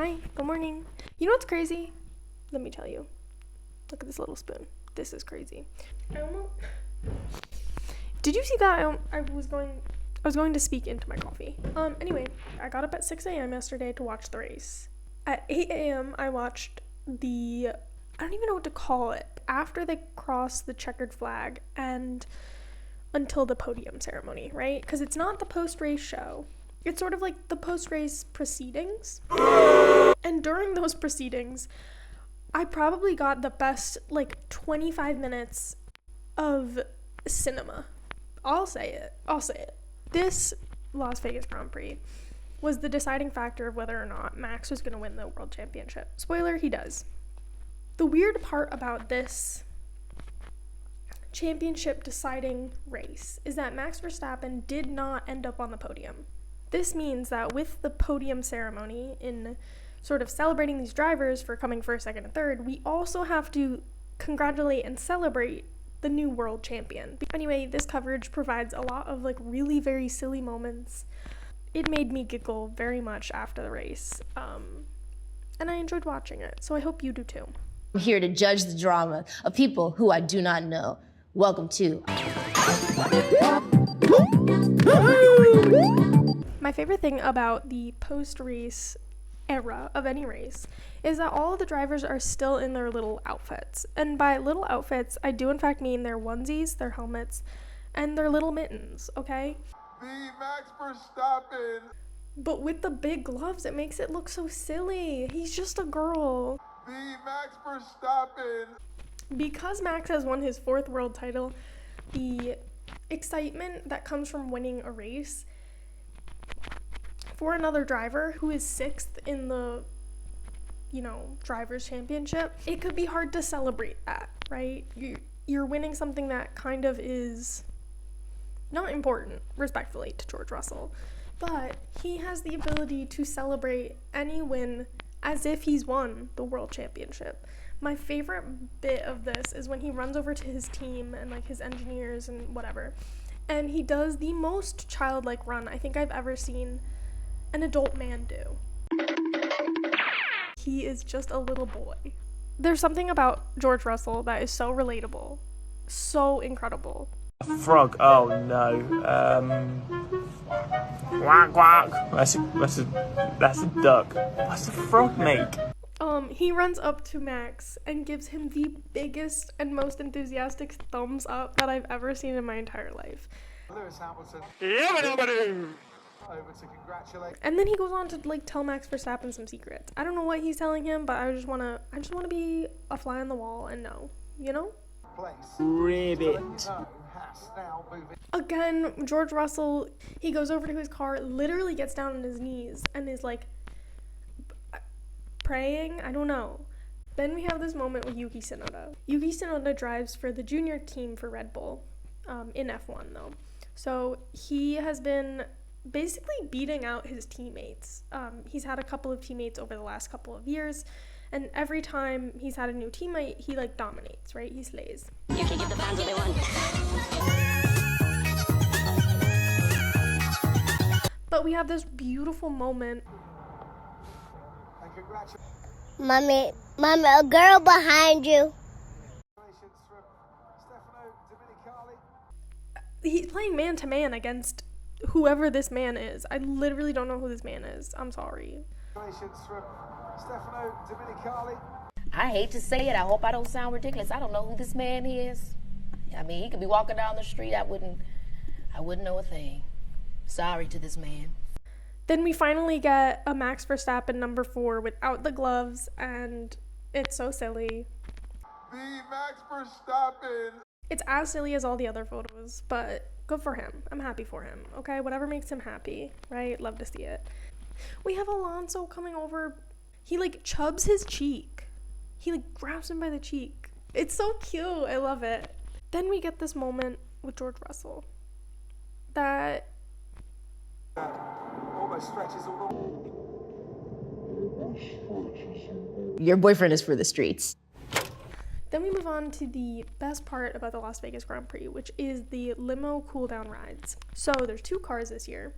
Hi, good morning. You know what's crazy? Let me tell you. Look at this little spoon. This is crazy. Did you see that? I was going to speak into my coffee. Anyway, I got up at 6 a.m. yesterday to watch the race. At 8 a.m. I watched I don't even know what to call it, after they crossed the checkered flag and until the podium ceremony, right? Because it's not the post-race show. It's sort of like the post-race proceedings. And during those proceedings, I probably got the best, 25 minutes of cinema. I'll say it. This Las Vegas Grand Prix was the deciding factor of whether or not Max was going to win the World Championship. Spoiler, he does. The weird part about this championship deciding race is that Max Verstappen did not end up on the podium. This means that with the podium ceremony, in sort of celebrating these drivers for coming first, second, and third, we also have to congratulate and celebrate the new world champion. Anyway, this coverage provides a lot of really very silly moments. It made me giggle very much after the race, and I enjoyed watching it, so I hope you do too. I'm here to judge the drama of people who I do not know. Welcome to... My favorite thing about the post-race era of any race is that all of the drivers are still in their little outfits. And by little outfits, I do in fact mean their onesies, their helmets, and their little mittens, okay? The Max Verstappen. But with the big gloves, it makes it look so silly. He's just a girl. The Max Verstappen. Because Max has won his 4th world title, the excitement that comes from winning a race for another driver who is 6th in the, drivers' championship, it could be hard to celebrate that, right? You're winning something that kind of is not important, respectfully, to George Russell, but he has the ability to celebrate any win as if he's won the world championship. My favorite bit of this is when he runs over to his team and his engineers and whatever, and he does the most childlike run I think I've ever seen an adult man do. He is just a little boy. There's something about George Russell that is so relatable, so incredible. A frog? Oh no. Quack quack. That's a duck. What's the frog make? He runs up to Max and gives him the biggest and most enthusiastic thumbs up that I've ever seen in my entire life. Lewis Hamilton. Over to congratulate. And then he goes on to tell Max Verstappen some secrets. I don't know what he's telling him, but I just wanna be a fly on the wall and know, Place. Ribbit. Again, George Russell, he goes over to his car, literally gets down on his knees and is praying. I don't know. Then we have this moment with Yuki Tsunoda. Yuki Tsunoda drives for the junior team for Red Bull, in F1 though. So he has been basically beating out his teammates. He's had a couple of teammates over the last couple of years, and every time he's had a new teammate, he dominates, right? He slays. You can give the fans what they want. But we have this beautiful moment. And congratulations Mommy, a girl behind you. from Stefano Domenicali. He's playing man-to-man against whoever this man is. I literally don't know who this man is. I'm sorry. Congratulations from Stefano Domenicali. I hate to say it. I hope I don't sound ridiculous. I don't know who this man is. I mean, he could be walking down the street. I wouldn't know a thing. Sorry to this man. Then we finally get a Max Verstappen number 4 without the gloves, and it's so silly. The Max Verstappen. It's as silly as all the other photos, but good for him. I'm happy for him, okay? Whatever makes him happy, right? Love to see it. We have Alonso coming over. He, chubs his cheek. He, grabs him by the cheek. It's so cute. I love it. Then we get this moment with George Russell that... Almost stretches all the... Your boyfriend is for the streets. Then we move on to the best part about the Las Vegas Grand Prix, which is the limo cool-down rides. So there's 2 cars this year.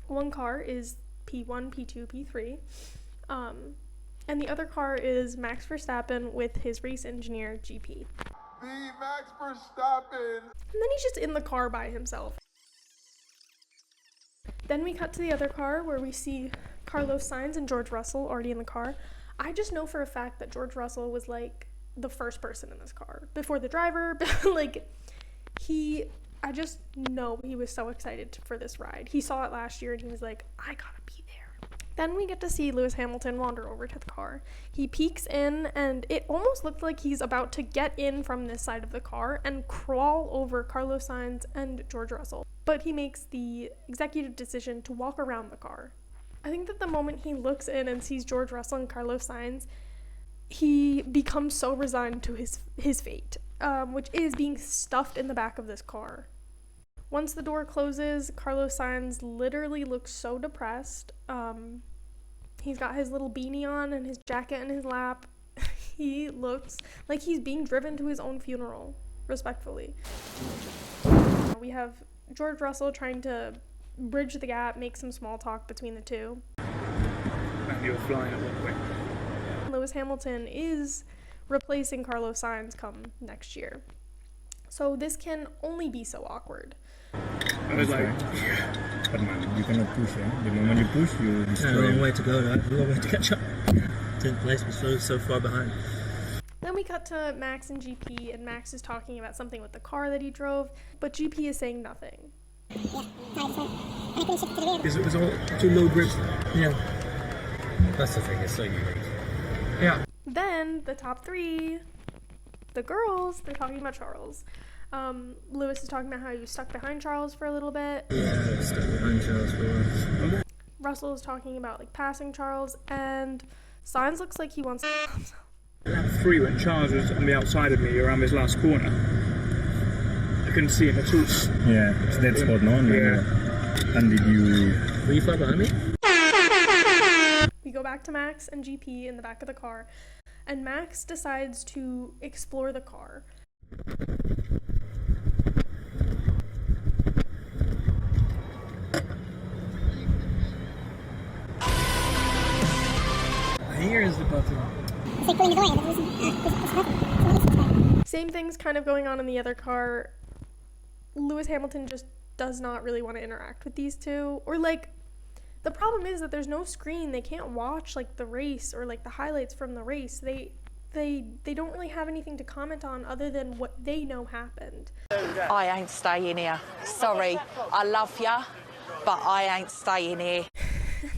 One car is P1, P2, P3. And the other car is Max Verstappen with his race engineer, GP. The Max Verstappen. And then he's just in the car by himself. Then we cut to the other car where we see Carlos Sainz and George Russell already in the car. I just know for a fact that George Russell was like the first person in this car before the driver. Like I just know he was so excited for this ride. He saw it last year and he was like, I gotta be there. Then we get to see Lewis Hamilton wander over to the car. He peeks in and it almost looked like he's about to get in from this side of the car and crawl over Carlos Sainz and George Russell. But he makes the executive decision to walk around the car. I think that the moment he looks in and sees George Russell and Carlos Sainz, he becomes so resigned to his fate, which is being stuffed in the back of this car. Once the door closes, Carlos Sainz literally looks so depressed. He's got his little beanie on and his jacket in his lap. He looks like he's being driven to his own funeral, respectfully. We have George Russell trying to bridge the gap, make some small talk between the two. You were flying at one point. Lewis Hamilton is replacing Carlos Sainz come next year. So this can only be so awkward. I was like, but man, you cannot push, eh? The moment you push, you destroy. A long way to go, right? A long way to catch up. 10th place, we're so far behind. Then we cut to Max and GP, and Max is talking about something with the car that he drove, but GP is saying nothing. Because it was all too low grips. Yeah. That's the thing, it's so unique. Yeah. Then the top three, the girls, they're talking about Charles. Lewis is talking about how he was stuck behind Charles for a little bit. Yeah, stuck behind Charles for a while. Russell is talking about like passing Charles, and Sainz looks like he wants to. lap 3 when Charles was on the outside of me around this last corner. I couldn't see him at all. Yeah, it's dead spot, no? Yeah. And did you... Were you far behind me? We go back to Max and GP in the back of the car, and Max decides to explore the car. Here is the button. Same thing's kind of going on in the other car. Lewis Hamilton just does not really want to interact with these two. Or like, the problem is that there's no screen. They can't watch like the race or like the highlights from the race. They don't really have anything to comment on other than what they know happened. I ain't staying here. Sorry, I love ya, but I ain't staying here.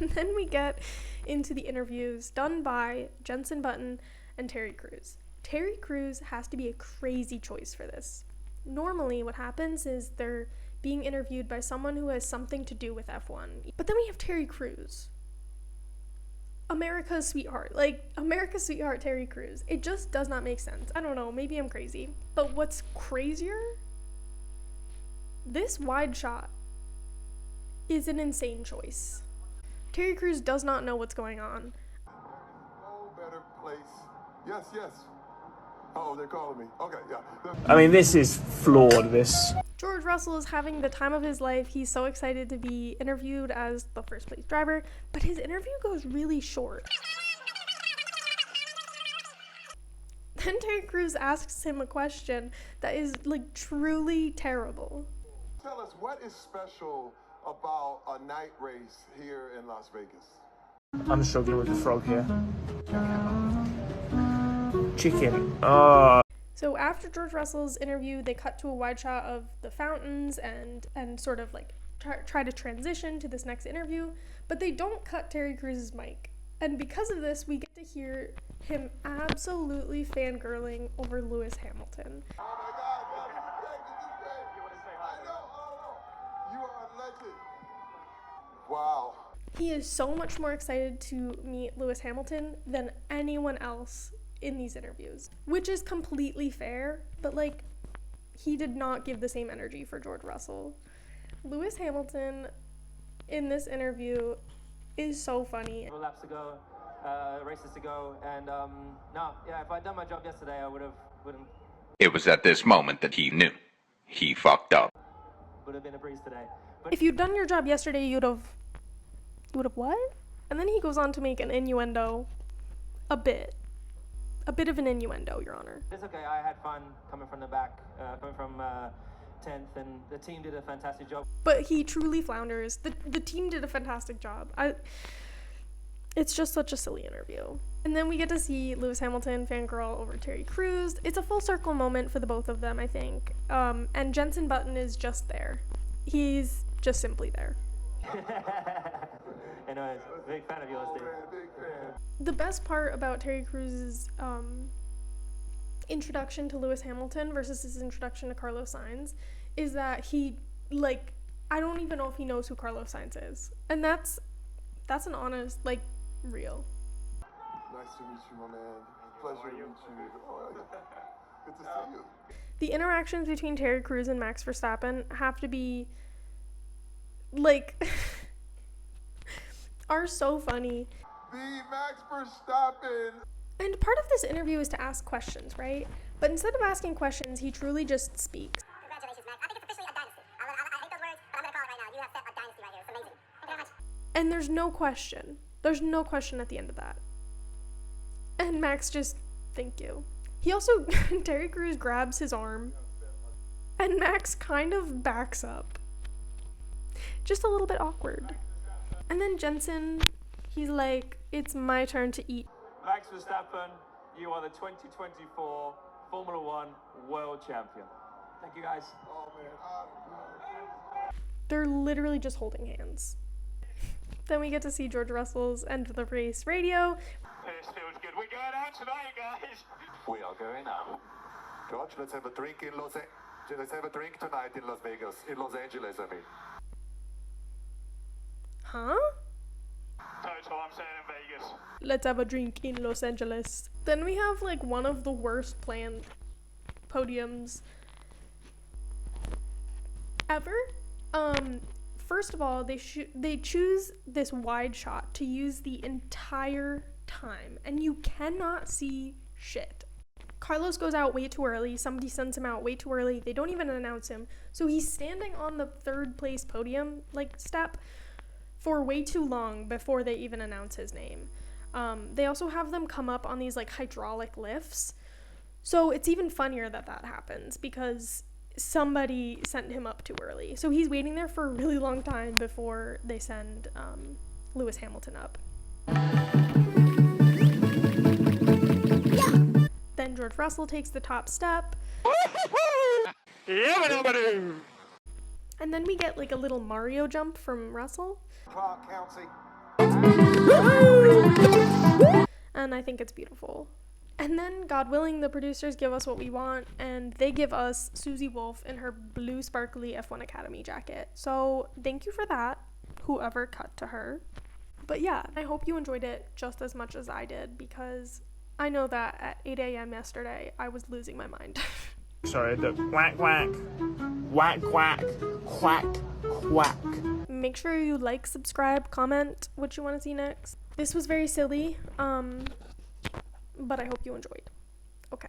And then we get into the interviews done by Jensen Button and Terry Crews. Terry Crews has to be a crazy choice for this. Normally what happens is they're being interviewed by someone who has something to do with F1. But then we have Terry Crews. America's sweetheart. Like, America's sweetheart Terry Crews. It just does not make sense. I don't know, maybe I'm crazy. But what's crazier? This wide shot is an insane choice. Terry Crews does not know what's going on. No better place. Yes, yes. Oh, they're calling me. Okay, yeah. I mean, this is flawed, this. George Russell is having the time of his life. He's so excited to be interviewed as the first place driver, but his interview goes really short. Then Terry Crews asks him a question that is like truly terrible. Tell us, what is special about a night race here in Las Vegas? I'm struggling with the frog here. Chicken. So after George Russell's interview, they cut to a wide shot of the fountains and sort of like try to transition to this next interview, but they don't cut Terry Crews' mic. And because of this, we get to hear him absolutely fangirling over Lewis Hamilton. Oh my God, Greg, this is great. You want to say hi? I know. You are a legend. Wow. He is so much more excited to meet Lewis Hamilton than anyone else in these interviews, which is completely fair, but like, he did not give the same energy for George Russell. Lewis Hamilton in this interview is so funny. Laps to go, races to go, and if I'd done my job yesterday, I wouldn't. It was at this moment that he knew he fucked up. Would have been a breeze today. But If you'd done your job yesterday, you would have what? And then he goes on to make an innuendo, a bit of an innuendo, Your Honor. It's okay. I had fun coming from the back, coming from 10th, and the team did a fantastic job. But he truly flounders. The team did a fantastic job. It's just such a silly interview. And then we get to see Lewis Hamilton fangirl over Terry Crews. It's a full circle moment for the both of them, I think. And Jensen Button is just there. He's just simply there. I know, a big fan of yours, dude. The best part about Terry Crews' introduction to Lewis Hamilton versus his introduction to Carlos Sainz is that he, like, I don't even know if he knows who Carlos Sainz is. And that's an honest, like, real. Nice to meet you, my man. Pleasure to meet you. Oh, good to see you. The interactions between Terry Crews and Max Verstappen have to be, like, are so funny. The Max Verstappen. And part of this interview is to ask questions, right? But instead of asking questions, he truly just speaks. Congratulations, Max. I think it's officially a dynasty. I hate those words, but I'm going to call it right now. You have set a dynasty right here. It's amazing. Thank you very much. And there's no question. There's no question at the end of that. And Max just, thank you. He also, Terry Crews grabs his arm, and Max kind of backs up. Just a little bit awkward. And then Jensen, he's like, it's my turn to eat. Max Verstappen, you are the 2024 Formula One World Champion. Thank you, guys. Oh, man. They're literally just holding hands. Then we get to see George Russell's End of the Race radio. This feels good. We're going out tonight, guys. We are going out. George, let's have a drink in let's have a drink tonight in Las Vegas. In Los Angeles, I mean. Huh? That's what I'm saying in Vegas. Let's have a drink in Los Angeles. Then we have like one of the worst planned podiums ever. First of all, they choose this wide shot to use the entire time, and you cannot see shit. Carlos goes out way too early. Somebody sends him out way too early. They don't even announce him. So he's standing on the third place podium step for way too long before they even announce his name. They also have them come up on these hydraulic lifts. So it's even funnier that happens because somebody sent him up too early. So he's waiting there for a really long time before they send Lewis Hamilton up. Then George Russell takes the top step. And then we get a little Mario jump from Russell. Clark County. And I think it's beautiful. And then, God willing, the producers give us what we want, and they give us Susie Wolf in her blue sparkly F1 Academy jacket. So thank you for that, whoever cut to her. But yeah, I hope you enjoyed it just as much as I did, because I know that at 8 a.m. yesterday, I was losing my mind. Sorry, the quack quack, quack quack, quack quack. Make sure you like, subscribe, comment what you want to see next. This was very silly, but I hope you enjoyed. Okay.